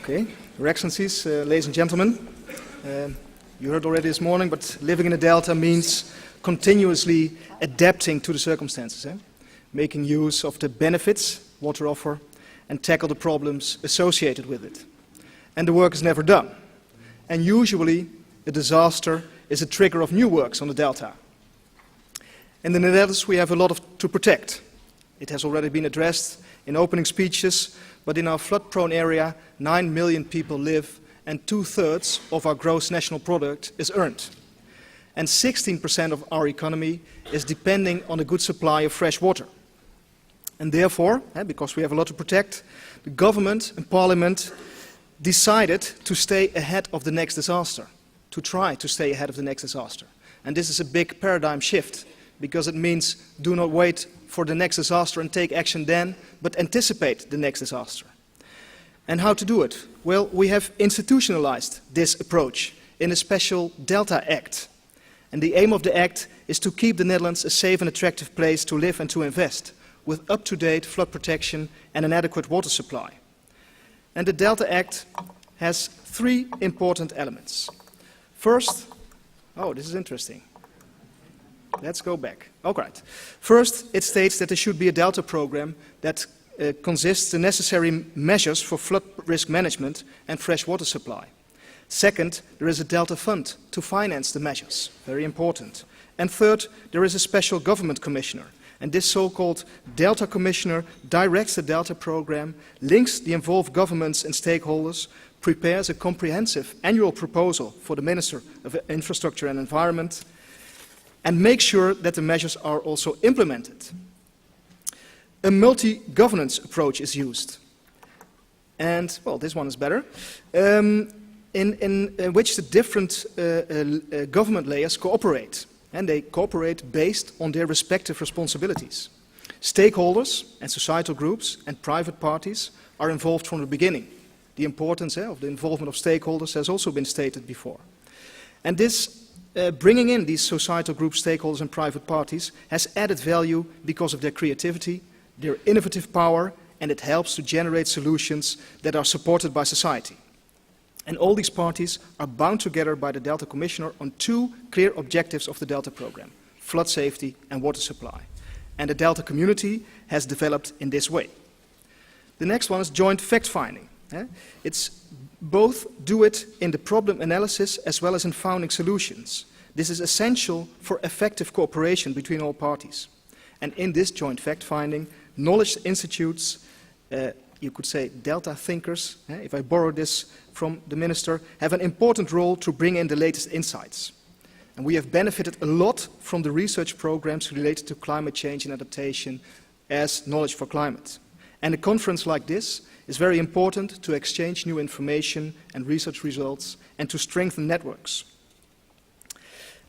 Okay, Your Excellencies, ladies and gentlemen, you heard already this morning, but living in a delta means continuously adapting to the circumstances, making use of the benefits water offer and tackle the problems associated with it. And the work is never done. And usually a disaster is a trigger of new works on the delta. In the Netherlands we have a lot to protect. It has already been addressed in opening speeches, but in our flood-prone area 9 million people live and 2/3 of our gross national product is earned. And 16% of our economy is depending on a good supply of fresh water. And therefore, because we have a lot to protect, the government and parliament decided to stay ahead of the next disaster, to try to stay ahead of the next disaster. And this is a big paradigm shift, because it means do not wait for the next disaster and take action then, but anticipate the next disaster. And how to do it? Well, we have institutionalized this approach in a special Delta Act. And the aim of the Act is to keep the Netherlands a safe and attractive place to live and to invest, with up-to-date flood protection and an adequate water supply. And the Delta Act has 3 important elements. First, oh, this is interesting. Let's go back. All right. First, it states that there should be a Delta program that consists the necessary measures for flood risk management and fresh water supply. Second, there is a Delta fund to finance the measures, very important. And third, there is a special government commissioner. And this so-called Delta Commissioner directs the Delta program, links the involved governments and stakeholders, prepares a comprehensive annual proposal for the Minister of Infrastructure and Environment, and makes sure that the measures are also implemented. A multi-governance approach is used. And, well, this one is better, in which the different government layers cooperate. And they cooperate based on their respective responsibilities. Stakeholders and societal groups and private parties are involved from the beginning. The importance of the involvement of stakeholders has also been stated before. And this bringing in these societal groups, stakeholders and private parties has added value because of their creativity, their innovative power, and it helps to generate solutions that are supported by society. And all these parties are bound together by the Delta Commissioner on 2 clear objectives of the Delta program: flood safety and water supply. And the Delta community has developed in this way. The next one is joint fact-finding. It's both do it in the problem analysis as well as in finding solutions. This is essential for effective cooperation between all parties. And in this joint fact-finding, knowledge institutes, you could say Delta thinkers, if I borrow this from the minister, have an important role to bring in the latest insights. And we have benefited a lot from the research programs related to climate change and adaptation as Knowledge for Climate. And a conference like this is very important to exchange new information and research results and to strengthen networks.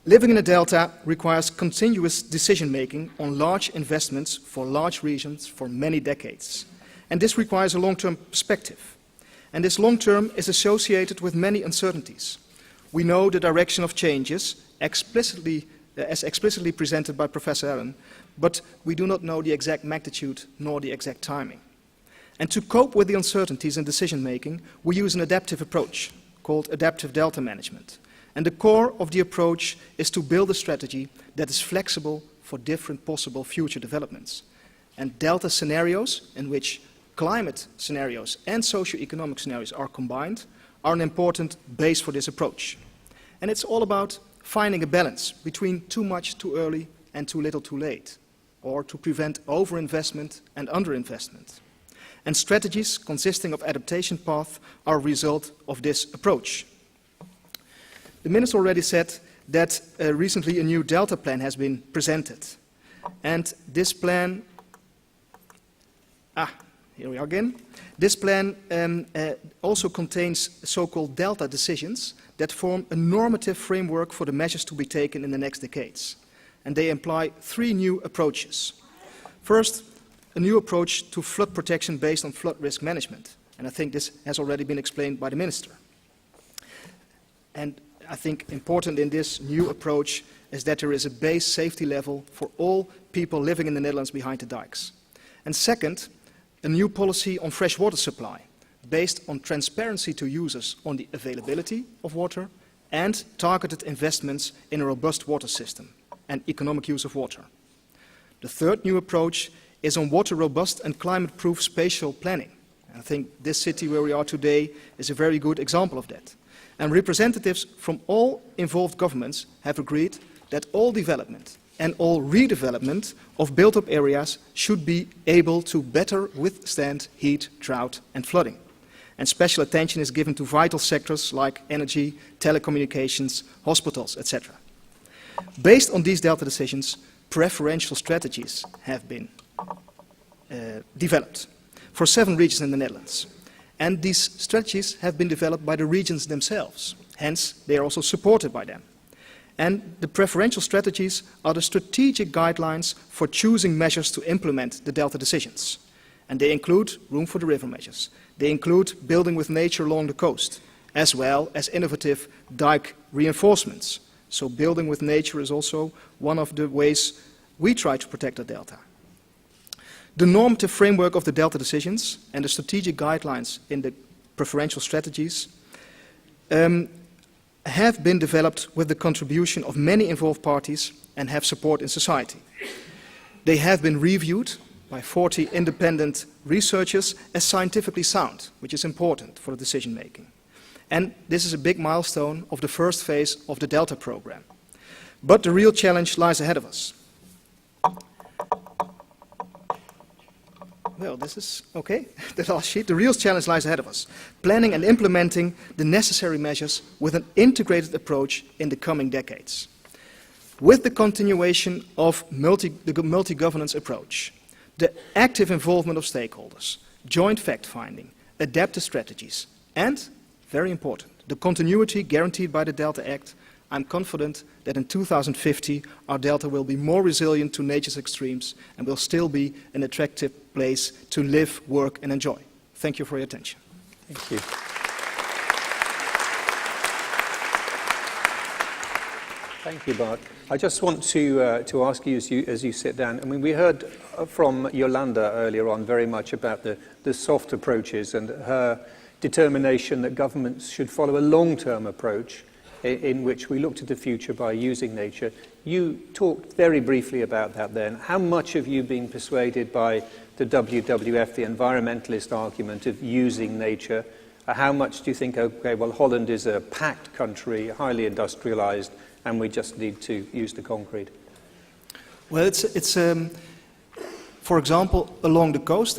Living in a delta requires continuous decision-making on large investments for large regions for many decades. And this requires a long-term perspective. And this long-term is associated with many uncertainties. We know the direction of changes as explicitly presented by Professor Allen, but we do not know the exact magnitude nor the exact timing. And to cope with the uncertainties in decision-making, we use an adaptive approach called adaptive delta management. And the core of the approach is to build a strategy that is flexible for different possible future developments. And delta scenarios, in which climate scenarios and socio-economic scenarios are combined, are an important base for this approach. And it's all about finding a balance between too much too early and too little too late, or to prevent overinvestment and underinvestment. And strategies consisting of adaptation paths are a result of this approach. The Minister already said that recently a new Delta plan has been presented. And this plan, here we are again. This plan also contains so-called Delta decisions that form a normative framework for the measures to be taken in the next decades. And they imply 3 new approaches. First, a new approach to flood protection based on flood risk management. And I think this has already been explained by the Minister. And I think important in this new approach is that there is a base safety level for all people living in the Netherlands behind the dikes. And second, a new policy on fresh water supply, based on transparency to users on the availability of water and targeted investments in a robust water system and economic use of water. The third new approach is on water robust and climate-proof spatial planning. I think this city where we are today is a very good example of that. And representatives from all involved governments have agreed that all development and all redevelopment of built-up areas should be able to better withstand heat, drought and flooding. And special attention is given to vital sectors like energy, telecommunications, hospitals, etc. Based on these Delta decisions, preferential strategies have been developed for 7 regions in the Netherlands. And these strategies have been developed by the regions themselves. Hence, they are also supported by them. And the preferential strategies are the strategic guidelines for choosing measures to implement the Delta decisions. And they include room for the river measures. They include building with nature along the coast, as well as innovative dike reinforcements. So building with nature is also one of the ways we try to protect the Delta. The normative framework of the Delta decisions and the strategic guidelines in the preferential strategies have been developed with the contribution of many involved parties and have support in society. They have been reviewed by 40 independent researchers as scientifically sound, which is important for the decision making. And this is a big milestone of the first phase of the Delta program. But the real challenge lies ahead of us. Well, this is, okay, the last sheet. The real challenge lies ahead of us. Planning and implementing the necessary measures with an integrated approach in the coming decades. With the continuation of the multi-governance approach, the active involvement of stakeholders, joint fact-finding, adaptive strategies, and, very important, the continuity guaranteed by the Delta Act, I'm confident that in 2050 our Delta will be more resilient to nature's extremes and will still be an attractive place to live, work and enjoy. Thank you for your attention. Thank you. Thank you, Bart. I just want to ask you as you sit down, I mean, we heard from Jolanda earlier on very much about the soft approaches and her determination that governments should follow a long-term approach in which we look to the future by using nature. You talked very briefly about that then. How much have you been persuaded by the WWF, the environmentalist argument of using nature? How much do you think, okay, well, Holland is a packed country, highly industrialized, and we just need to use the concrete? Well, it's for example, along the coast,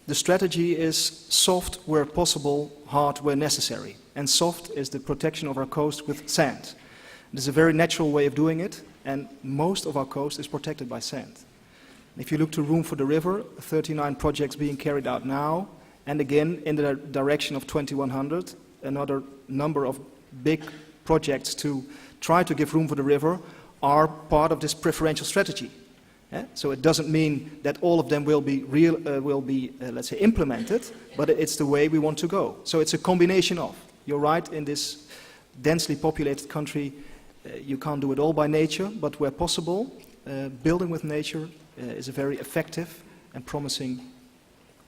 the strategy is soft where possible, hard where necessary. And soft is the protection of our coast with sand. It is a very natural way of doing it, and most of our coast is protected by sand. If you look to Room for the River, 39 projects being carried out now, and again in the direction of 2100, another number of big projects to try to give room for the river are part of this preferential strategy. So it doesn't mean that all of them will be let's say, implemented, but it's the way we want to go. So it's a combination of. You're right, in this densely populated country, you can't do it all by nature, but where possible, building with nature is a very effective and promising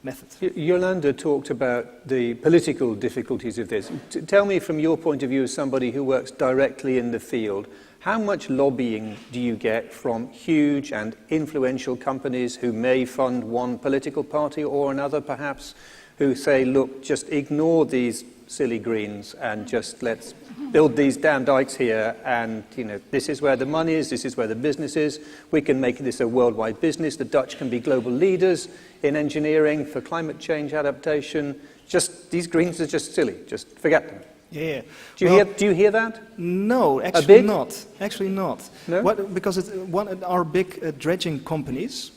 method. Jolanda talked about the political difficulties of this. Tell me from your point of view as somebody who works directly in the field, how much lobbying do you get from huge and influential companies who may fund one political party or another perhaps, who say, look, just ignore these silly greens and just let's build these damn dikes here, and this is where the money is, this is where the business is, we can make this a worldwide business, the Dutch can be global leaders in engineering for climate change adaptation, just these greens are just silly, just forget them. Yeah. Do you hear that? No, actually not. Actually not. No? Because our big dredging companies,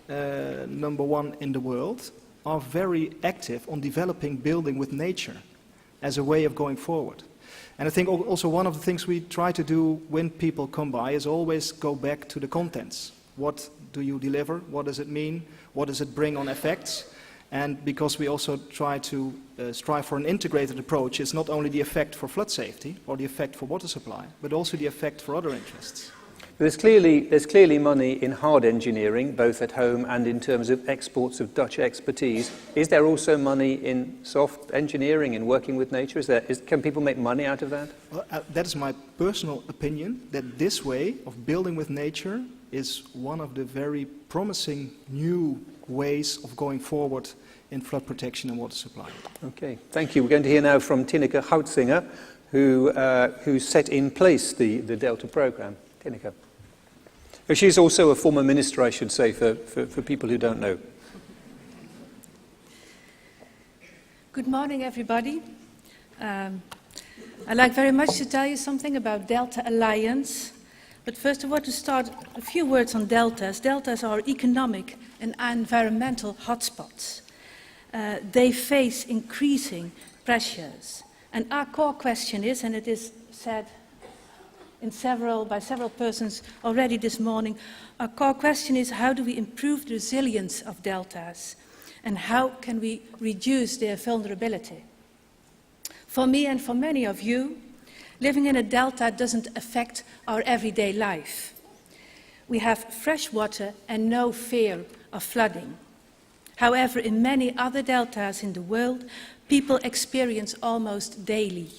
number one in the world, are very active on developing building with nature as a way of going forward. And I think also one of the things we try to do when people come by is always go back to the contents. What do you deliver? What does it mean? What does it bring on effects? And because we also try to strive for an integrated approach, it's not only the effect for flood safety or the effect for water supply, but also the effect for other interests. There's clearly money in hard engineering, both at home and in terms of exports of Dutch expertise. Is there also money in soft engineering, in working with nature? Can people make money out of that? Well, that is my personal opinion, that this way of building with nature is one of the very promising new ways of going forward in flood protection and water supply. Okay, thank you. We're going to hear now from Tineke Huizinga, who set in place the Delta programme. Tineke. She's also a former minister, I should say, for people who don't know. Good morning, everybody. I'd like very much to tell you something about Delta Alliance. But first of all, to start, a few words on deltas. Deltas are economic and environmental hotspots. They face increasing pressures. And our core question is, and it is said by several persons already this morning, our core question is, how do we improve the resilience of deltas? And how can we reduce their vulnerability? For me and for many of you, living in a delta doesn't affect our everyday life. We have fresh water and no fear of flooding. However, in many other deltas in the world, people experience almost daily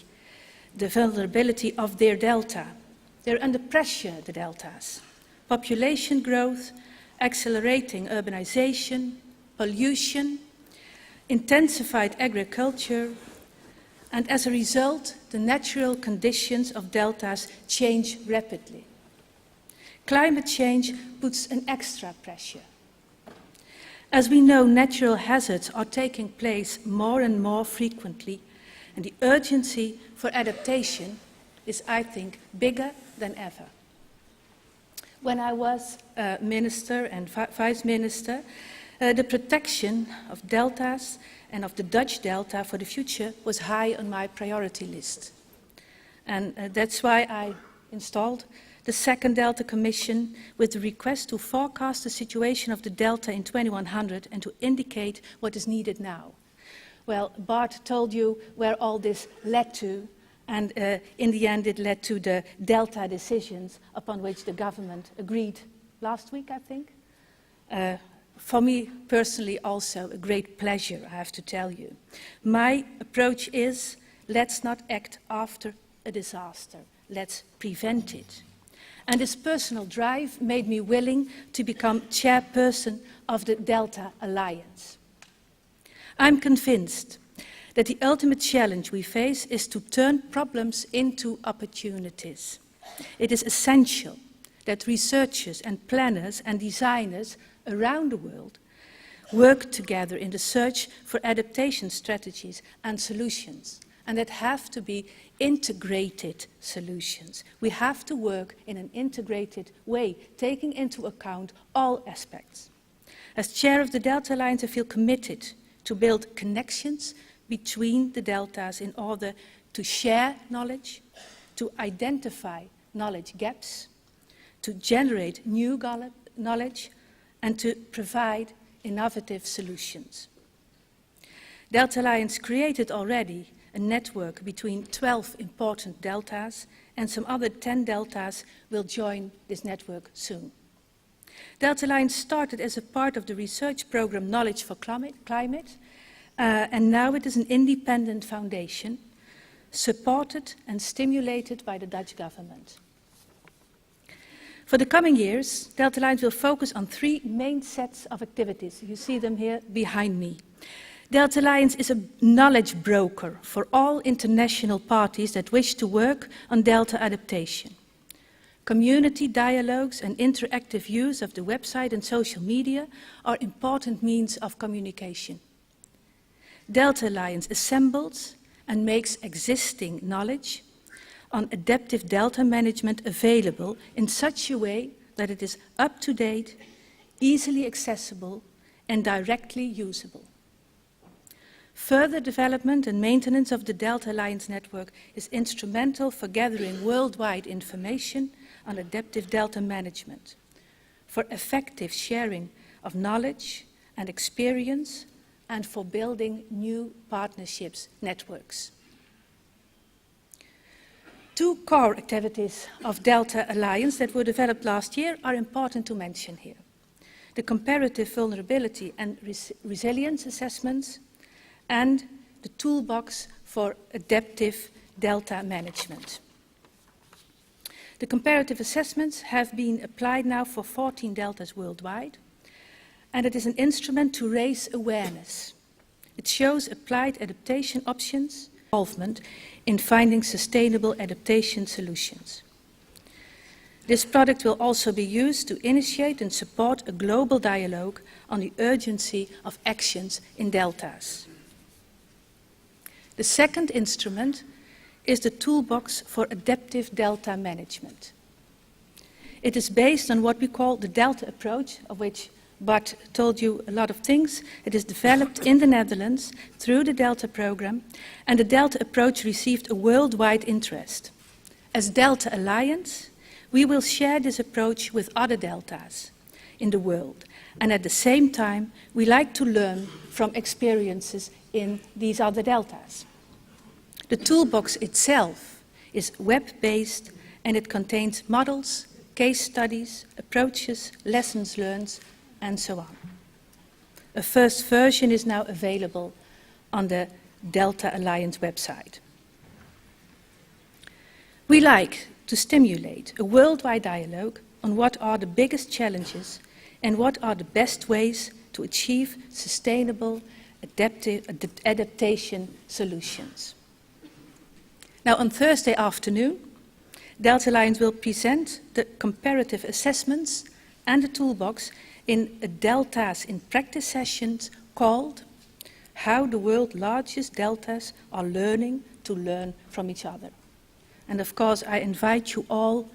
the vulnerability of their delta. They're under pressure, the deltas. Population growth, accelerating urbanization, pollution, intensified agriculture, and as a result, the natural conditions of deltas change rapidly. Climate change puts an extra pressure. As we know, natural hazards are taking place more and more frequently, and the urgency for adaptation is, I think, bigger than ever. When I was minister and vice minister, the protection of deltas and of the Dutch delta for the future was high on my priority list. And that's why I installed the second Delta Commission with the request to forecast the situation of the delta in 2100 and to indicate what is needed now. Well, Bart told you where all this led to, and in the end it led to the delta decisions upon which the government agreed last week, I think. For me personally also a great pleasure, I have to tell you. My approach is, let's not act after a disaster, let's prevent it. And this personal drive made me willing to become chairperson of the Delta Alliance. I'm convinced that the ultimate challenge we face is to turn problems into opportunities. It is essential that researchers and planners and designers around the world work together in the search for adaptation strategies and solutions, and that have to be integrated solutions. We have to work in an integrated way, taking into account all aspects. As chair of the Delta Alliance, I feel committed to build connections between the deltas in order to share knowledge, to identify knowledge gaps, to generate new knowledge, and to provide innovative solutions. Delta Alliance created already a network between 12 important deltas, and some other 10 deltas will join this network soon. Delta Alliance started as a part of the research program Knowledge for Climate, and now it is an independent foundation, supported and stimulated by the Dutch government. For the coming years, Delta Alliance will focus on 3 main sets of activities. You see them here behind me. Delta Alliance is a knowledge broker for all international parties that wish to work on delta adaptation. Community dialogues and interactive use of the website and social media are important means of communication. Delta Alliance assembles and makes existing knowledge on adaptive delta management available in such a way that it is up-to-date, easily accessible, and directly usable. Further development and maintenance of the Delta Alliance network is instrumental for gathering worldwide information on adaptive delta management, for effective sharing of knowledge and experience, and for building new partnerships networks. Two core activities of Delta Alliance that were developed last year are important to mention here. The comparative vulnerability and resilience assessments and the toolbox for adaptive delta management. The comparative assessments have been applied now for 14 deltas worldwide, and it is an instrument to raise awareness. It shows applied adaptation options, involvement in finding sustainable adaptation solutions. This product will also be used to initiate and support a global dialogue on the urgency of actions in deltas. The second instrument is the toolbox for adaptive delta management. It is based on what we call the delta approach, of which Bart told you a lot of things. It is developed in the Netherlands through the Delta program, and the Delta approach received a worldwide interest. As Delta Alliance, we will share this approach with other deltas in the world, and at the same time, we like to learn from experiences in these other deltas. The toolbox itself is web-based, and it contains models, case studies, approaches, lessons learned, and so on. A first version is now available on the Delta Alliance website. We like to stimulate a worldwide dialogue on what are the biggest challenges and what are the best ways to achieve sustainable adaptation solutions. Now, on Thursday afternoon, Delta Alliance will present the comparative assessments and the toolbox in a Deltas in Practice sessions called How the World's Largest Deltas Are Learning to Learn from Each Other. And of course, I invite you all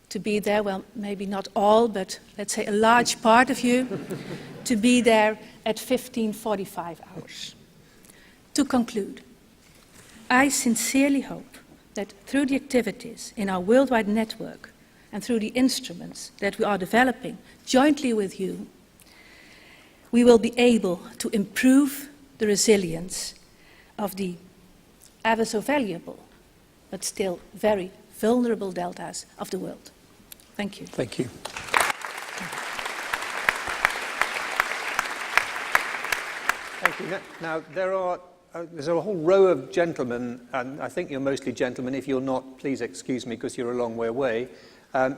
to be there, well, maybe not all, but let's say a large part of you, to be there at 15:45 hours. To conclude, I sincerely hope that through the activities in our worldwide network and through the instruments that we are developing jointly with you, we will be able to improve the resilience of the ever so valuable, but still very vulnerable deltas of the world. Thank you. Thank you. Thank you. Now there's a whole row of gentlemen, and I think you're mostly gentlemen. If you're not, please excuse me because you're a long way away.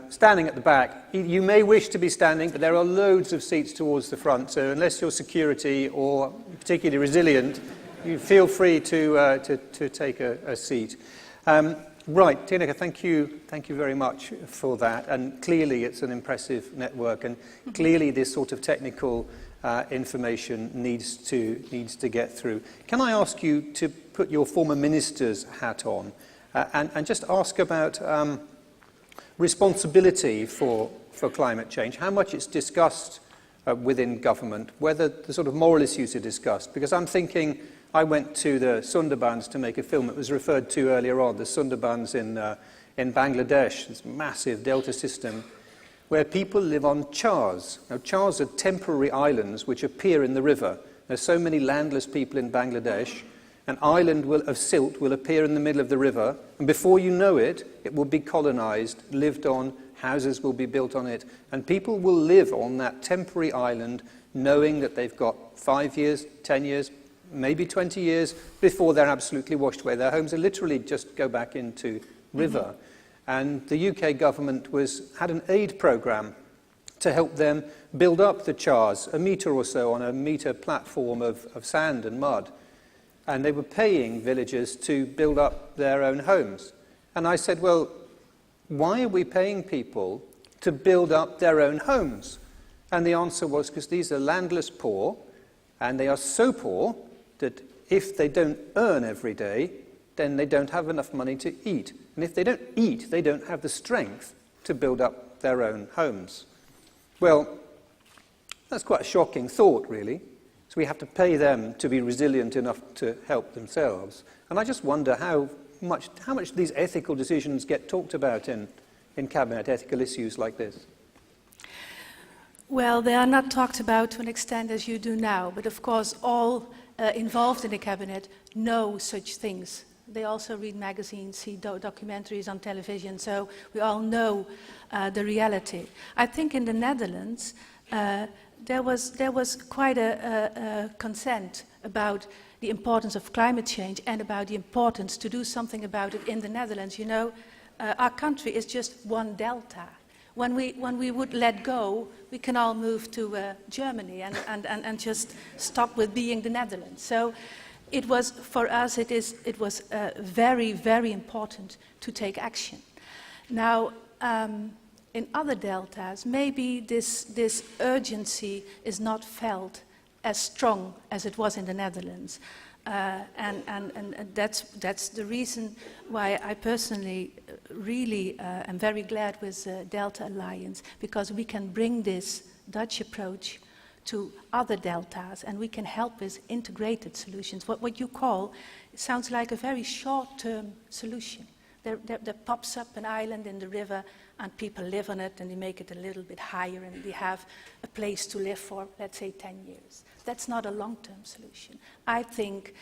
Standing at the back. You may wish to be standing, but there are loads of seats towards the front, so unless you're security or particularly resilient, you feel free to take a seat. Right, Tineke, thank you very much for that, and clearly it's an impressive network, and clearly this sort of technical information needs to get through. Can I ask you to put your former minister's hat on and just ask about responsibility for climate change, how much it's discussed within government, whether the sort of moral issues are discussed. Because I'm thinking, I went to the Sundarbans to make a film that was referred to earlier on, the Sundarbans in Bangladesh, this massive delta system, where people live on chars. Now, chars are temporary islands which appear in the river. There's so many landless people in Bangladesh. An island of silt will appear in the middle of the river, and before you know it, it will be colonized, lived on, houses will be built on it, and people will live on that temporary island knowing that they've got 5 years, 10 years, maybe 20 years before they're absolutely washed away. Their homes are literally just go back into river. And the UK government had an aid programme to help them build up the chars, a metre or so on a metre platform of sand and mud. And they were paying villagers to build up their own homes. And I said, well, why are we paying people to build up their own homes? And the answer was because these are landless poor, and they are so poor that if they don't earn every day, then they don't have enough money to eat. And if they don't eat, they don't have the strength to build up their own homes. Well, that's quite a shocking thought, really. So we have to pay them to be resilient enough to help themselves. And I just wonder how much these ethical decisions get talked about in Cabinet, ethical issues like this. Well, they are not talked about to an extent as you do now, but of course all involved in the Cabinet know such things They also read magazines, see documentaries on television, so we all know the reality. I think in the Netherlands, there was quite a consent about the importance of climate change and about the importance to do something about it in the Netherlands. You know, our country is just one delta. When we would let go, we can all move to Germany and just stop with being the Netherlands. So it was, for us, it was very, very important to take action. Now, in other deltas, maybe this urgency is not felt as strong as it was in the Netherlands. And that's the reason why I personally really am very glad with the Delta Alliance, because we can bring this Dutch approach to other deltas and we can help with integrated solutions. What you call, it sounds like a very short-term solution. There pops up an island in the river and people live on it and they make it a little bit higher and they have a place to live for, let's say, 10 years. That's not a long-term solution. I think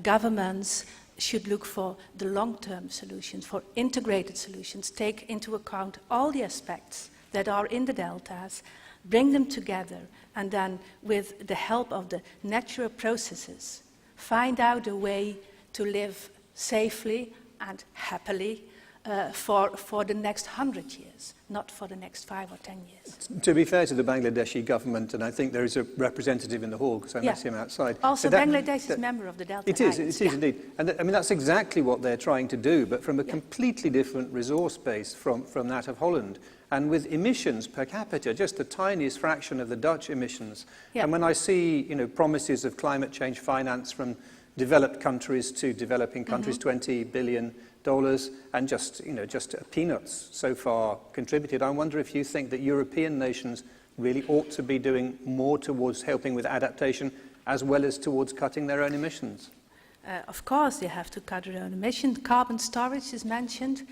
governments should look for the long-term solutions, for integrated solutions, take into account all the aspects that are in the deltas, bring them together, and then with the help of the natural processes, find out a way to live safely and happily for the next 100 years, not for the next 5 or 10 years. To be fair to the Bangladeshi government, and I think there is a representative in the hall because I met him outside. Also, Bangladesh is a member of the Delta Alliance. It is indeed. And I mean, that's exactly what they're trying to do, but from a completely different resource base from that of Holland. And with emissions per capita, just the tiniest fraction of the Dutch emissions. And when I see, promises of climate change finance from developed countries to developing countries, $20 billion, and just peanuts so far contributed. I wonder if you think that European nations really ought to be doing more towards helping with adaptation as well as towards cutting their own emissions. Of course, they have to cut their own emissions. Carbon storage is mentioned.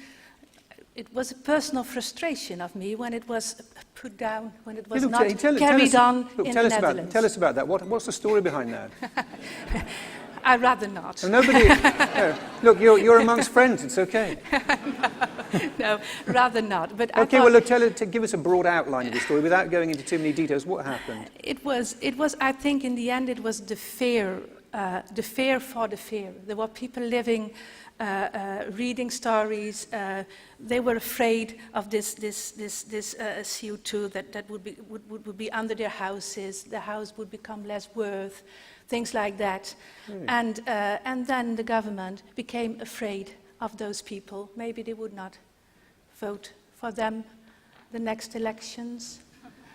It was a personal frustration of me when it was put down, when it was not carried on in the Netherlands. Tell us about that. What's the story behind that? I'd rather not. Nobody. No. Look, you're amongst friends. It's okay. No, rather not. But okay. Well, look, give us a broad outline of the story without going into too many details. What happened? It was. I think in the end, it was the fear for the fear. There were people living, reading stories. They were afraid of this CO2 that would be under their houses. The house would become less worth. Things like that. And then the government became afraid of those people. Maybe they would not vote for them the next elections.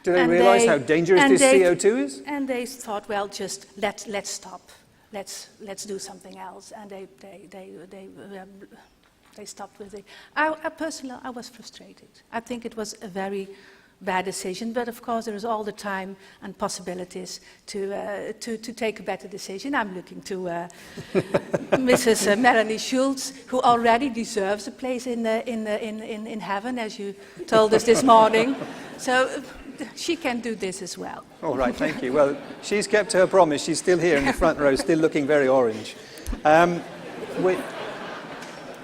Do they realize how dangerous this CO2 is? And they thought, well, just let's stop. Let's do something else. And they stopped with it. I personally, I was frustrated. I think it was a very bad decision, but of course there is all the time and possibilities to take a better decision. I'm looking to Mrs. Melanie Schulz, who already deserves a place in heaven, as you told us this morning. So she can do this as well. All right, thank you. Well, she's kept her promise. She's still here in the front row, still looking very orange.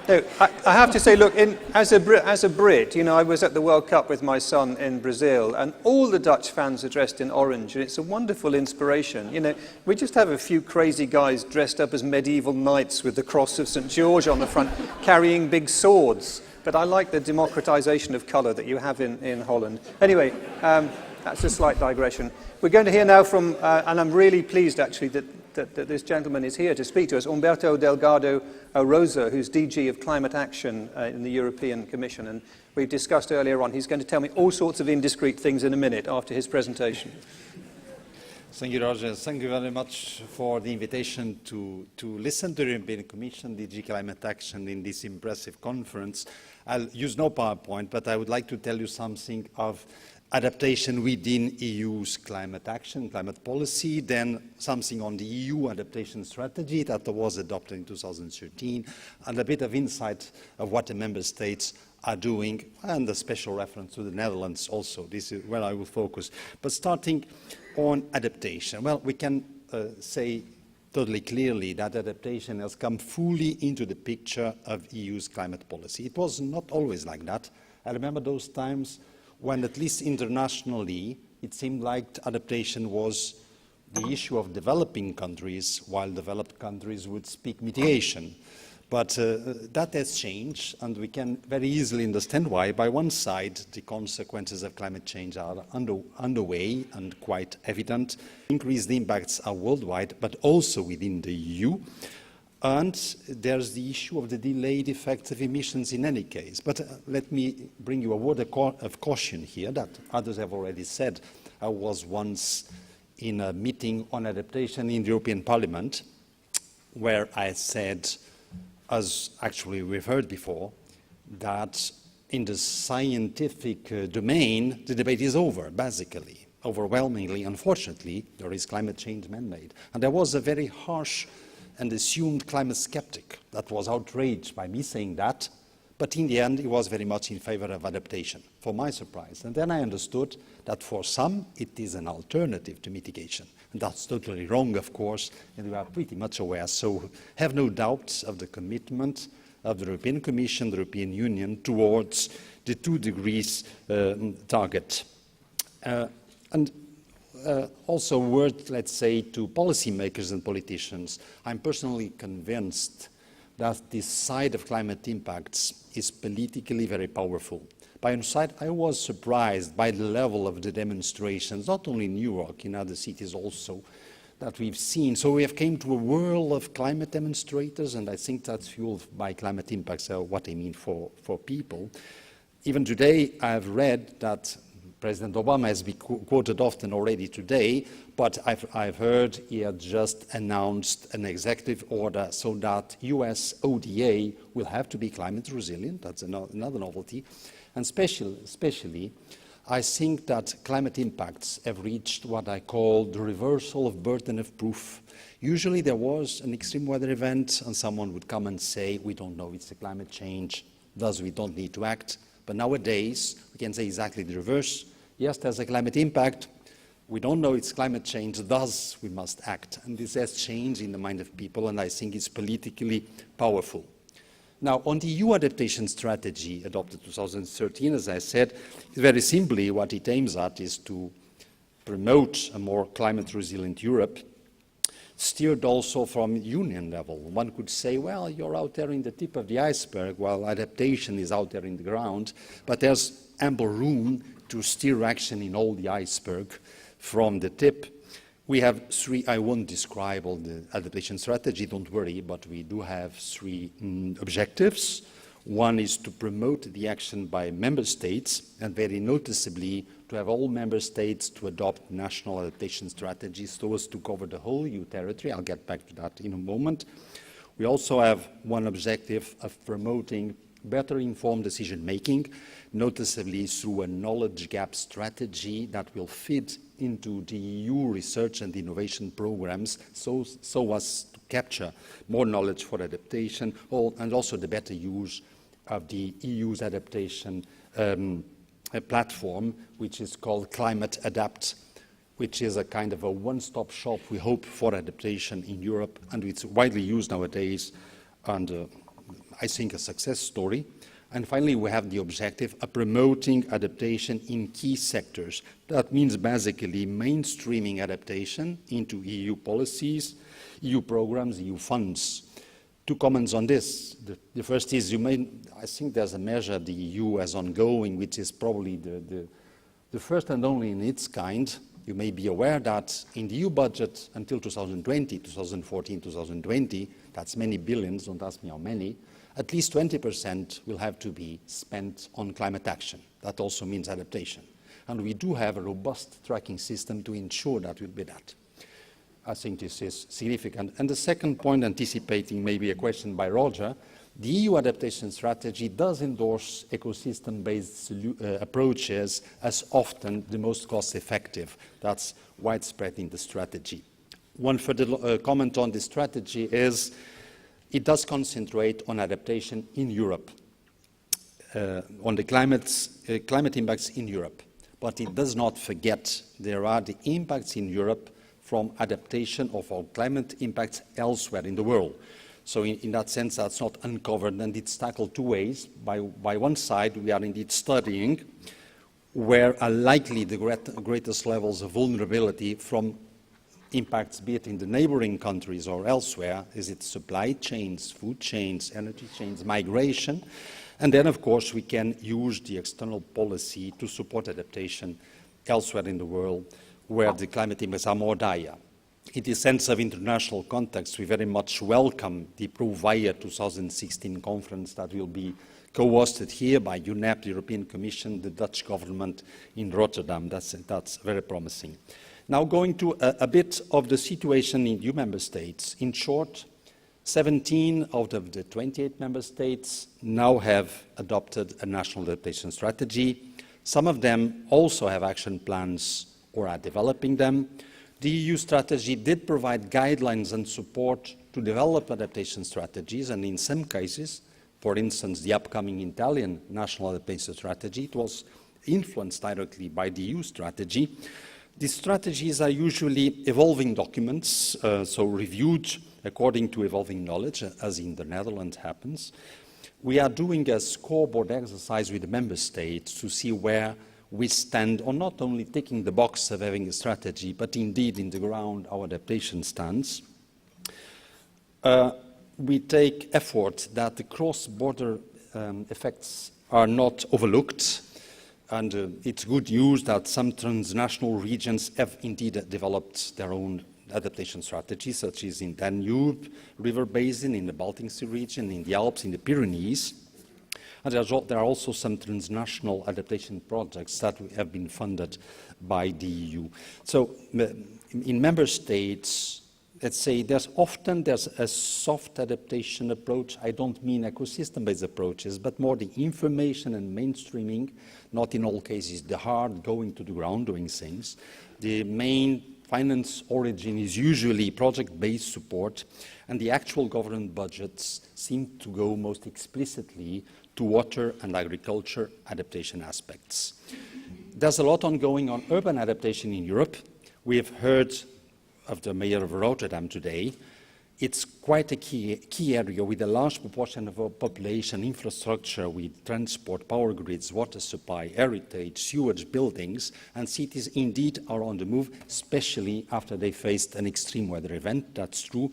No, I have to say, look, as a Brit, I was at the World Cup with my son in Brazil, and all the Dutch fans are dressed in orange, and it's a wonderful inspiration. We just have a few crazy guys dressed up as medieval knights with the cross of St. George on the front, carrying big swords. But I like the democratization of colour that you have in Holland. Anyway, that's a slight digression. We're going to hear now from, and I'm really pleased actually that this gentleman is here to speak to us, Humberto Delgado Rosa, who's DG of Climate Action in the European Commission. And we've discussed earlier on, he's going to tell me all sorts of indiscreet things in a minute after his presentation. Thank you, Roger. Thank you very much for the invitation to listen to the European Commission, DG Climate Action in this impressive conference. I'll use no PowerPoint, but I would like to tell you something of adaptation within EU's climate action, climate policy, then something on the EU adaptation strategy that was adopted in 2013, and a bit of insight of what the member states are doing, and a special reference to the Netherlands also. This is where I will focus. But starting on adaptation, well, we can say totally clearly that adaptation has come fully into the picture of EU's climate policy. It was not always like that. I remember those times when, at least internationally, it seemed like adaptation was the issue of developing countries, while developed countries would speak mitigation. But that has changed, and we can very easily understand why. By one side, the consequences of climate change are underway and quite evident. Increased impacts are worldwide, but also within the EU. And there's the issue of the delayed effects of emissions in any case. But let me bring you a word of caution here that others have already said. I was once in a meeting on adaptation in the European Parliament, where I said, as actually we've heard before, that in the scientific domain, the debate is over, basically. Overwhelmingly, unfortunately, there is climate change man-made. And there was a very harsh and assumed climate skeptic that was outraged by me saying that, but in the end, he was very much in favor of adaptation, for my surprise. And then I understood that for some, it is an alternative to mitigation. And that's totally wrong, of course, and we are pretty much aware. So have no doubts of the commitment of the European Commission, the European Union, towards the 2 degrees target. Also a word, let's say, to policymakers and politicians. I'm personally convinced that this side of climate impacts is politically very powerful. By one side, I was surprised by the level of the demonstrations, not only in New York, in other cities also, that we've seen. So we have come to a world of climate demonstrators, and I think that's fueled by climate impacts, what I mean for people. Even today, I've read that President Obama has been quoted often already today, but I've heard he had just announced an executive order so that US ODA will have to be climate resilient. That's another novelty. And especially, I think that climate impacts have reached what I call the reversal of burden of proof. Usually there was an extreme weather event and someone would come and say, we don't know, it's a climate change, thus we don't need to act. But nowadays, we can say exactly the reverse. Yes, there's a climate impact. We don't know it's climate change, thus we must act. And this has changed in the mind of people, and I think it's politically powerful. Now, on the EU adaptation strategy adopted in 2013, as I said, very simply what it aims at is to promote a more climate-resilient Europe, steered also from union level. One could say, well, you're out there in the tip of the iceberg, while adaptation is out there in the ground, but there's ample room to steer action in all the iceberg from the tip. We have 3, I won't describe all the adaptation strategy, don't worry, but we do have 3 objectives. One is to promote the action by member states, and very noticeably to have all member states to adopt national adaptation strategies so as to cover the whole EU territory. I'll get back to that in a moment. We also have one objective of promoting better informed decision-making, noticeably through a knowledge gap strategy that will feed into the EU research and innovation programs so as to capture more knowledge for adaptation, and also the better use of the EU's adaptation platform, which is called Climate Adapt, which is a kind of a one-stop shop, we hope, for adaptation in Europe, and it's widely used nowadays, and I think a success story. And finally, we have the objective of promoting adaptation in key sectors. That means basically mainstreaming adaptation into EU policies, EU programs, EU funds. 2 comments on this. The first is, I think there's a measure the EU has ongoing, which is probably the first and only in its kind. You may be aware that in the EU budget until 2020, 2014, 2020, that's many billions, don't ask me how many, at least 20% will have to be spent on climate action. That also means adaptation. And we do have a robust tracking system to ensure that will be that. I think this is significant. And the second point, anticipating maybe a question by Roger, the EU adaptation strategy does endorse ecosystem-based approaches as often the most cost-effective. That's widespread in the strategy. One further comment on the strategy is it does concentrate on adaptation in Europe, on the climate impacts in Europe. But it does not forget there are the impacts in Europe from adaptation of our climate impacts elsewhere in the world. So in that sense, that's not uncovered, and it's tackled two ways. By one side, we are indeed studying where are likely the greatest levels of vulnerability from impacts, be it in the neighboring countries or elsewhere. Is it supply chains, food chains, energy chains, migration? And then, of course, we can use the external policy to support adaptation elsewhere in the world where the climate impacts are more dire. In the sense of international context, we very much welcome the Provia 2016 conference that will be co-hosted here by UNEP, the European Commission, the Dutch government in Rotterdam. That's very promising. Now going to a bit of the situation in EU member states. In short, 17 out of the 28 member states now have adopted a national adaptation strategy. Some of them also have action plans or are developing them. The EU strategy did provide guidelines and support to develop adaptation strategies, and in some cases, for instance, the upcoming Italian national adaptation strategy, it was influenced directly by the EU strategy. These strategies are usually evolving documents, so reviewed according to evolving knowledge, as in the Netherlands happens. We are doing a scoreboard exercise with the member states to see where we stand on not only ticking the box of having a strategy, but indeed in the ground our adaptation stands. We take effort that the cross-border effects are not overlooked. And it's good news that some transnational regions have indeed developed their own adaptation strategies, such as in Danube River Basin, in the Baltic Sea region, in the Alps, in the Pyrenees. And there are also some transnational adaptation projects that have been funded by the EU. So in member states, let's say there's a soft adaptation approach. I don't mean ecosystem-based approaches, but more the information and mainstreaming, not in all cases the hard going to the ground doing things. The main finance origin is usually project-based support, and the actual government budgets seem to go most explicitly to water and agriculture adaptation aspects. There's a lot ongoing on urban adaptation in Europe. We have heard of the mayor of Rotterdam today. It's quite a key area with a large proportion of our population, infrastructure with transport, power grids, water supply, heritage, sewage, buildings, and cities indeed are on the move, especially after they faced an extreme weather event. That's true.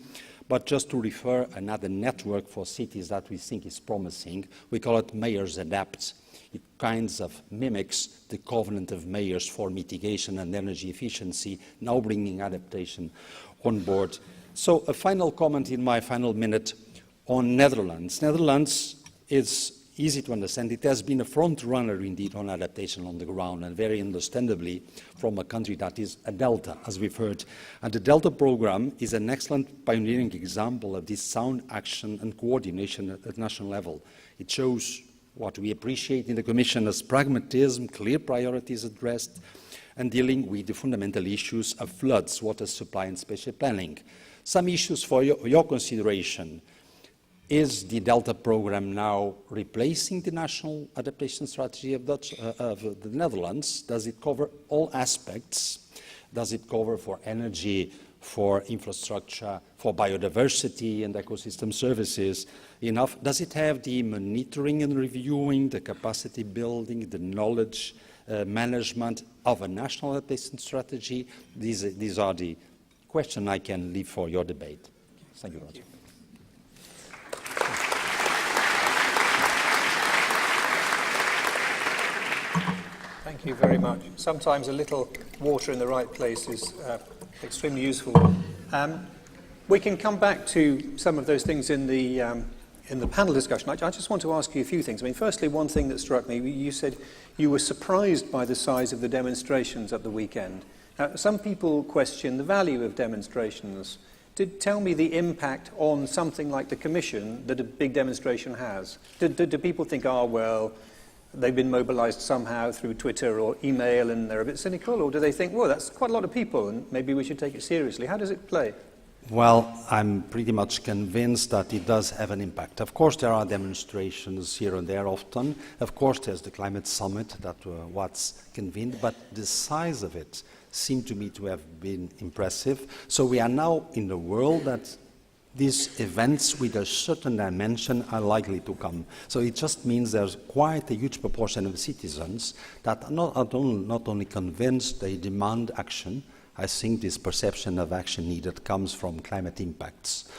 But just to refer another network for cities that we think is promising, we call it Mayors Adapt. It kinds of mimics the Covenant of Mayors for mitigation and energy efficiency, now bringing adaptation on board. So a final comment in my final minute on Netherlands. Netherlands is easy to understand. It has been a front runner indeed on adaptation on the ground, and very understandably from a country that is a delta, as we've heard. And the Delta program is an excellent pioneering example of this sound action and coordination at national level. It shows what we appreciate in the Commission as pragmatism, clear priorities addressed, and dealing with the fundamental issues of floods, water supply, and spatial planning. Some issues for your consideration. Is the Delta program now replacing the national adaptation strategy of the Netherlands? Does it cover all aspects? Does it cover for energy, for infrastructure, for biodiversity and ecosystem services enough? Does it have the monitoring and reviewing, the capacity building, the knowledge management of a national adaptation strategy? These are the questions I can leave for your debate. Thank you, Roger. Thank you very much. Sometimes a little water in the right place is extremely useful. We can come back to some of those things in the panel discussion. I just want to ask you a few things. I mean, firstly, one thing that struck me, you said you were surprised by the size of the demonstrations at the weekend. Now, some people question the value of demonstrations. Tell me the impact on something like the Commission that a big demonstration has. Do people think, oh, well, they've been mobilized somehow through Twitter or email and they're a bit cynical? Or do they think, well, that's quite a lot of people and maybe we should take it seriously? How does it play? Well, I'm pretty much convinced that it does have an impact. Of course, there are demonstrations here and there often. Of course, there's the climate summit that what's convened, but the size of it, seem to me to have been impressive. So we are now in the world that these events with a certain dimension are likely to come. So it just means there's quite a huge proportion of citizens that are not only convinced, they demand action. I think this perception of action needed comes from climate impacts.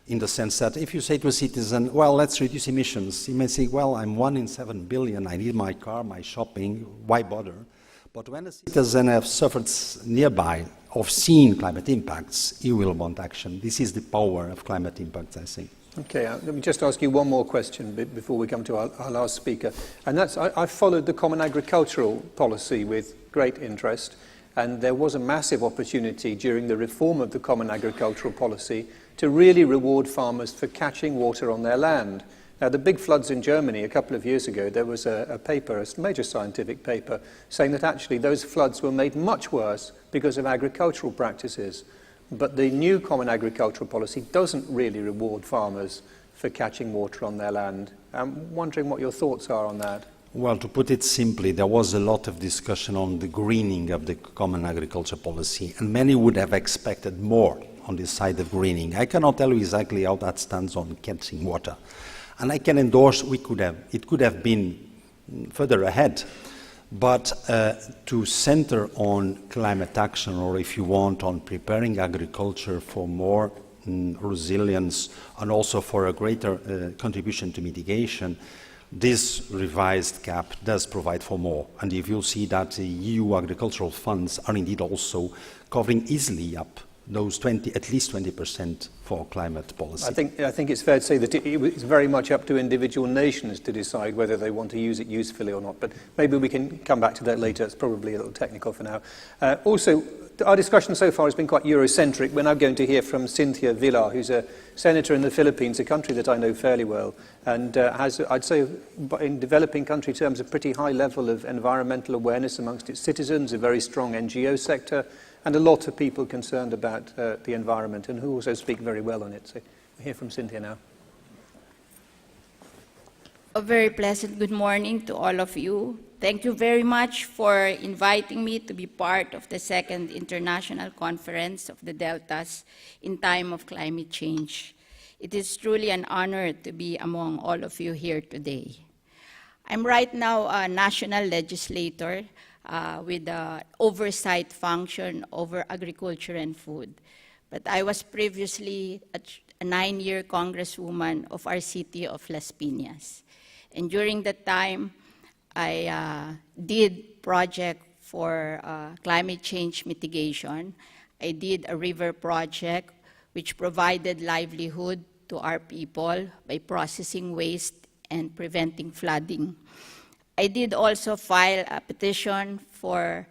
In the sense that if you say to a citizen, well, let's reduce emissions, he may say, well, I'm 1 in 7 billion, I need my car, my shopping, why bother? But when a citizen has suffered nearby of seeing climate impacts, he will want action. This is the power of climate impacts, I think. Okay, let me just ask you one more question before we come to our last speaker. And that's, I followed the Common Agricultural Policy with great interest, and there was a massive opportunity during the reform of the Common Agricultural Policy to really reward farmers for catching water on their land. Now, the big floods in Germany a couple of years ago, there was a paper, a major scientific paper, saying that actually those floods were made much worse because of agricultural practices. But the new Common Agricultural Policy doesn't really reward farmers for catching water on their land. I'm wondering what your thoughts are on that. Well, to put it simply, there was a lot of discussion on the greening of the Common Agriculture Policy, and many would have expected more on this side of greening. I cannot tell you exactly how that stands on catching water. And I can endorse it could have been further ahead. But to center on climate action, or if you want, on preparing agriculture for more resilience and also for a greater contribution to mitigation, this revised CAP does provide for more. And if you see that the EU agricultural funds are indeed also covering easily up those at least 20% for climate policy. I think it's fair to say that it's very much up to individual nations to decide whether they want to use it usefully or not. But maybe we can come back to that later. It's probably a little technical for now. Also, our discussion so far has been quite Eurocentric. We're now going to hear from Cynthia Villar, who's a senator in the Philippines, a country that I know fairly well, and has, I'd say, in developing country terms, a pretty high level of environmental awareness amongst its citizens, a very strong NGO sector, and a lot of people concerned about the environment and who also speak very well on it. So we'll hear from Cynthia now. A very pleasant good morning to all of you. Thank you very much for inviting me to be part of the second International Conference of the Deltas in time of climate change. It is truly an honor to be among all of you here today. I'm right now a national legislator with the oversight function over agriculture and food. But I was previously a 9-year congresswoman of our city of Las Piñas. And during that time, I did project for climate change mitigation. I did a river project which provided livelihood to our people by processing waste and preventing flooding. I did also file a petition to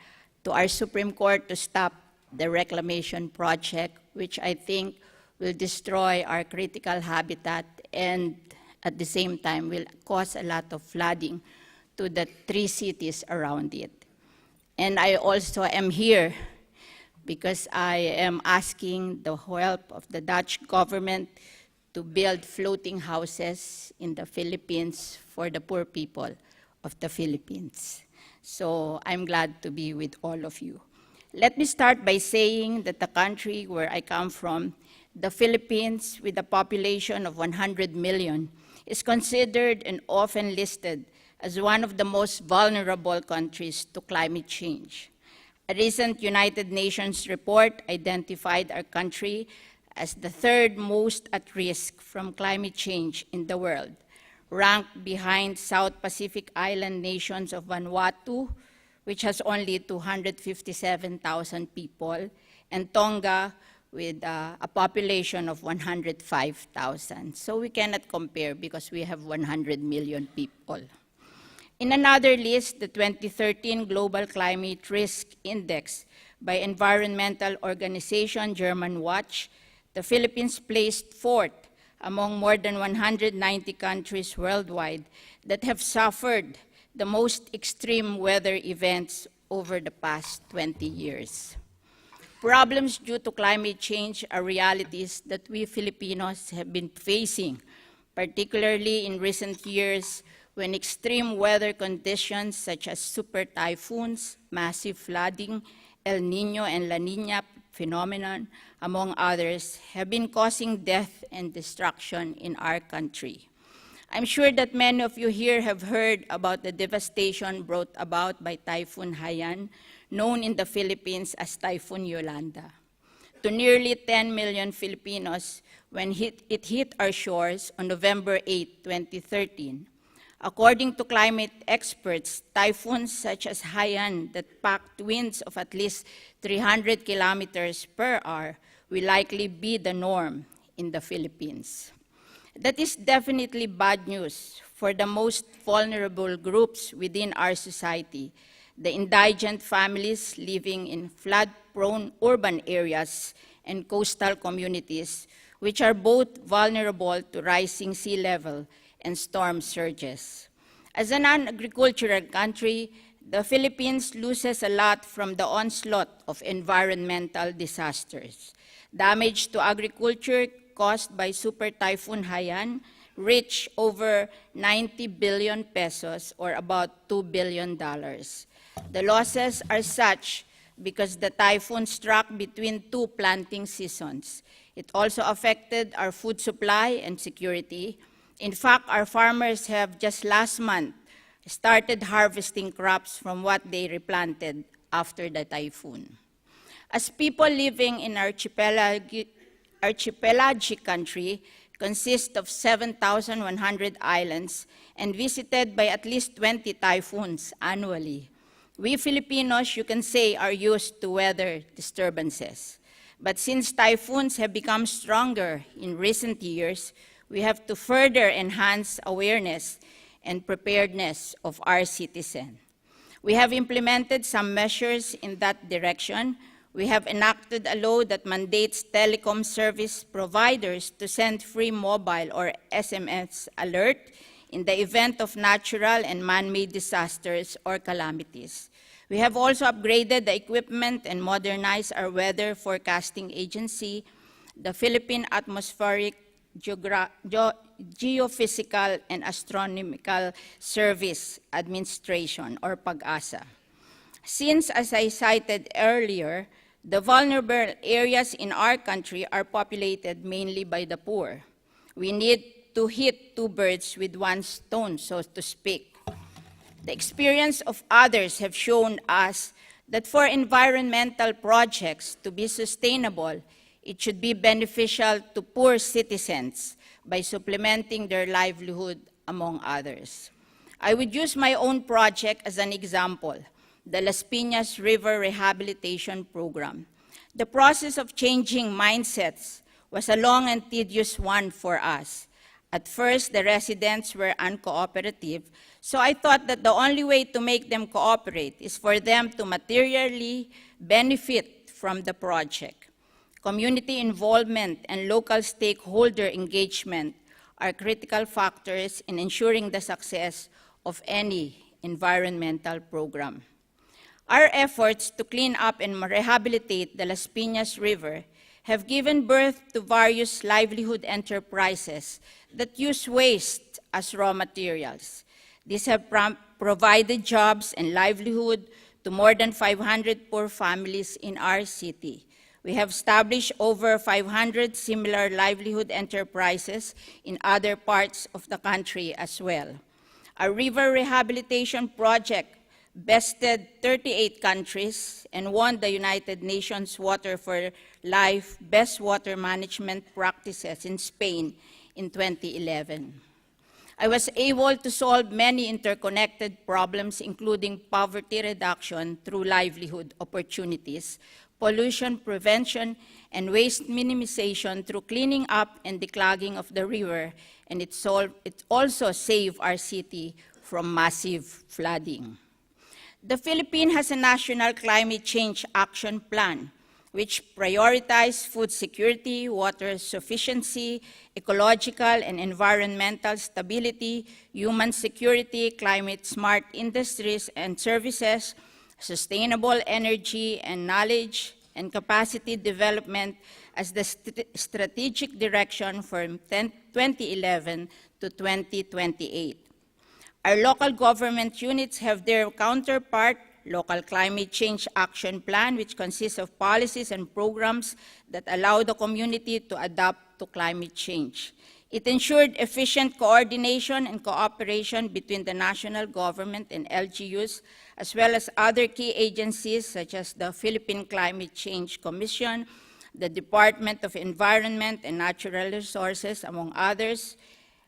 our Supreme Court to stop the reclamation project, which I think will destroy our critical habitat and at the same time will cause a lot of flooding to the 3 cities around it. And I also am here because I am asking the help of the Dutch government to build floating houses in the Philippines for the poor people of the Philippines. So I'm glad to be with all of you. Let me start by saying that the country where I come from, the Philippines, with a population of 100 million, is considered and often listed as one of the most vulnerable countries to climate change. A recent United Nations report identified our country as the 3rd most at risk from climate change in the world, ranked behind South Pacific island nations of Vanuatu, which has only 257,000 people, and Tonga, with a population of 105,000. So we cannot compare because we have 100 million people. In another list, the 2013 Global Climate Risk Index by environmental organization German Watch, the Philippines placed 4th among more than 190 countries worldwide that have suffered the most extreme weather events over the past 20 years. Problems due to climate change are realities that we Filipinos have been facing, particularly in recent years when extreme weather conditions such as super typhoons, massive flooding, El Nino and La Nina phenomenon, among others, have been causing death and destruction in our country. I'm sure that many of you here have heard about the devastation brought about by Typhoon Haiyan, known in the Philippines as Typhoon Yolanda. To nearly 10 million Filipinos when it hit our shores on November 8, 2013. According to climate experts, typhoons such as Haiyan that packed winds of at least 300 kilometers per hour will likely be the norm in the Philippines. That is definitely bad news for the most vulnerable groups within our society, the indigent families living in flood-prone urban areas and coastal communities, which are both vulnerable to rising sea level and storm surges. As a non-agricultural country, the Philippines loses a lot from the onslaught of environmental disasters. Damage to agriculture caused by Super Typhoon Haiyan reached over 90 billion pesos, or about $2 billion. The losses are such because the typhoon struck between two planting seasons. It also affected our food supply and security. In fact, our farmers have just last month started harvesting crops from what they replanted after the typhoon. As people living in archipelagic country consists of 7,100 islands and visited by at least 20 typhoons annually, we Filipinos, you can say, are used to weather disturbances. But since typhoons have become stronger in recent years, we have to further enhance awareness and preparedness of our citizens. We have implemented some measures in that direction. We have enacted a law that mandates telecom service providers to send free mobile or SMS alert in the event of natural and man-made disasters or calamities. We have also upgraded the equipment and modernized our weather forecasting agency, the Philippine Atmospheric Geophysical and Astronomical Service Administration, or PAGASA. Since, as I cited earlier, the vulnerable areas in our country are populated mainly by the poor, we need to hit two birds with one stone, so to speak. The experience of others have shown us that for environmental projects to be sustainable, it should be beneficial to poor citizens by supplementing their livelihood, among others. I would use my own project as an example, the Las Piñas River Rehabilitation Program. The process of changing mindsets was a long and tedious one for us. At first, the residents were uncooperative, so I thought that the only way to make them cooperate is for them to materially benefit from the project. Community involvement and local stakeholder engagement are critical factors in ensuring the success of any environmental program. Our efforts to clean up and rehabilitate the Las Piñas River have given birth to various livelihood enterprises that use waste as raw materials. These have provided jobs and livelihood to more than 500 poor families in our city. We have established over 500 similar livelihood enterprises in other parts of the country as well. Our river rehabilitation project bested 38 countries and won the United Nations Water for Life Best Water Management Practices in Spain in 2011. I was able to solve many interconnected problems, including poverty reduction through livelihood opportunities, pollution prevention, and waste minimization through cleaning up and declogging of the river, and it also saved our city from massive flooding. The Philippines has a national climate change action plan, which prioritizes food security, water sufficiency, ecological and environmental stability, human security, climate-smart industries and services, sustainable energy and knowledge, and capacity development as the strategic direction from 2011 to 2028. Our local government units have their counterpart Local Climate Change Action Plan, which consists of policies and programs that allow the community to adapt to climate change. It ensured efficient coordination and cooperation between the national government and LGUs, as well as other key agencies such as the Philippine Climate Change Commission, the Department of Environment and Natural Resources, among others.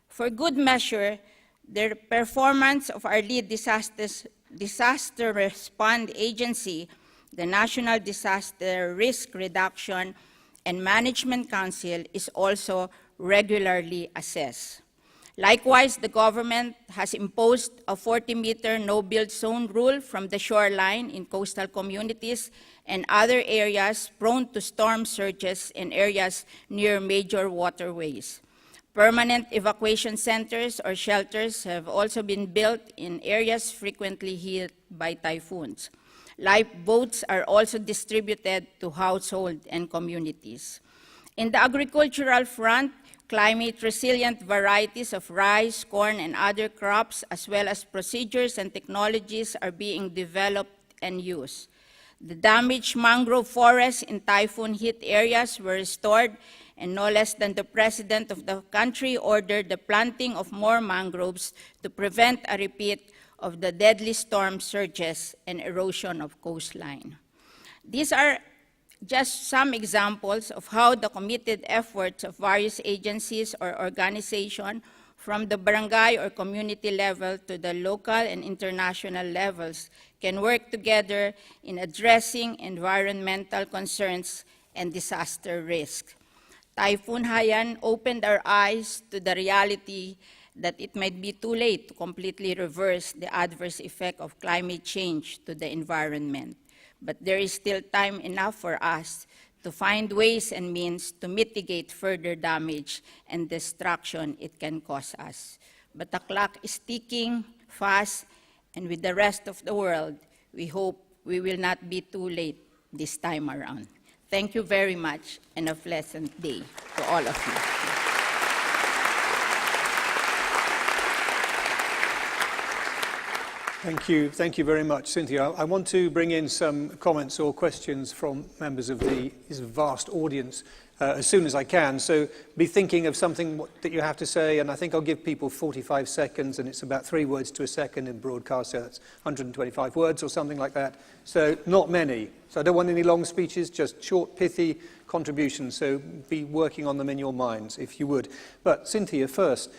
For good measure, the performance of our lead disaster response agency, the National Disaster Risk Reduction and Management Council, is also regularly assessed. Likewise, the government has imposed a 40-meter no-build zone rule from the shoreline in coastal communities and other areas prone to storm surges in areas near major waterways. Permanent evacuation centers or shelters have also been built in areas frequently hit by typhoons. Lifeboats are also distributed to households and communities. In the agricultural front, climate-resilient varieties of rice, corn, and other crops, as well as procedures and technologies, are being developed and used. The damaged mangrove forests in typhoon-hit areas were restored, and no less than the president of the country ordered the planting of more mangroves to prevent a repeat of the deadly storm surges and erosion of coastline. These are just some examples of how the committed efforts of various agencies or organizations from the barangay or community level to the local and international levels can work together in addressing environmental concerns and disaster risk. Typhoon Haiyan opened our eyes to the reality that it might be too late to completely reverse the adverse effect of climate change to the environment. But there is still time enough for us to find ways and means to mitigate further damage and destruction it can cause us. But the clock is ticking fast, and with the rest of the world, we hope we will not be too late this time around. Thank you very much, and a pleasant day to all of you. Thank you very much, Cynthia. I want to bring in some comments or questions from members of this vast audience as soon as I can. So be thinking of something that you have to say, and I think I'll give people 45 seconds, and it's about 3 words to a second in broadcast, so that's 125 words or something like that. So not many. So I don't want any long speeches, just short, pithy contributions, so be working on them in your minds, if you would. But Cynthia, first,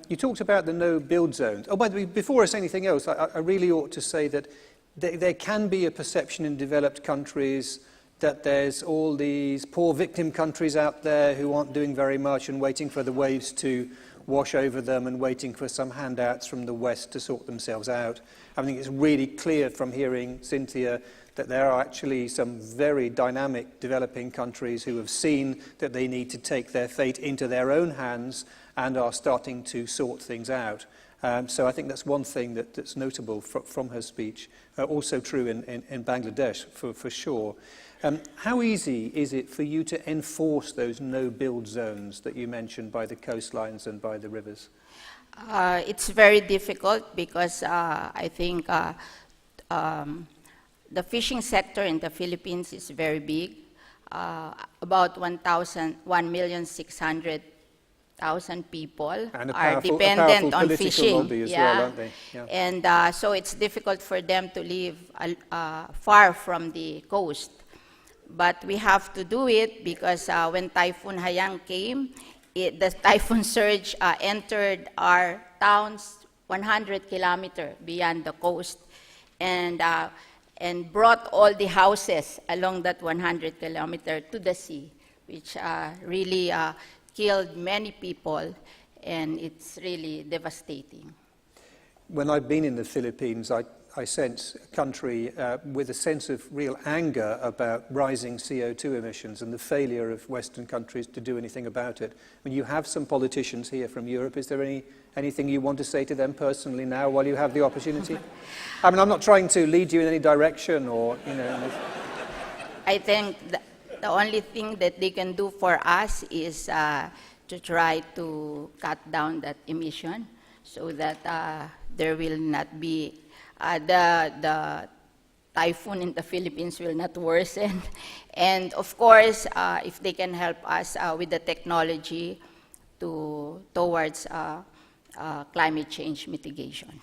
you talked about the no-build zones. Oh, by the way, before I say anything else, I really ought to say that there can be a perception in developed countries that there's all these poor victim countries out there who aren't doing very much and waiting for the waves to wash over them and waiting for some handouts from the West to sort themselves out. I think it's really clear from hearing Cynthia that there are actually some very dynamic developing countries who have seen that they need to take their fate into their own hands and are starting to sort things out. So I think that's one thing that's notable from her speech. Also true in Bangladesh, for sure. How easy is it for you to enforce those no-build zones that you mentioned by the coastlines and by the rivers? It's very difficult because I think the fishing sector in the Philippines is very big. About 1,600,000 people are dependent on fishing. Lobby as well, aren't they? Yeah. And so it's difficult for them to live far from the coast. But we have to do it because when Typhoon Haiyan came, the typhoon surge entered our towns 100 kilometers beyond the coast and brought all the houses along that 100 kilometers to the sea, which really killed many people, and it's really devastating. When I've been in the Philippines, I sense a country with a sense of real anger about rising CO2 emissions and the failure of Western countries to do anything about it. When you have some politicians here from Europe, is there anything you want to say to them personally now while you have the opportunity? I mean, I'm not trying to lead you in any direction or, you know. I think the only thing that they can do for us is to try to cut down that emission so that there will not be the typhoon in the Philippines will not worsen. And of course, if they can help us with the technology towards climate change mitigation.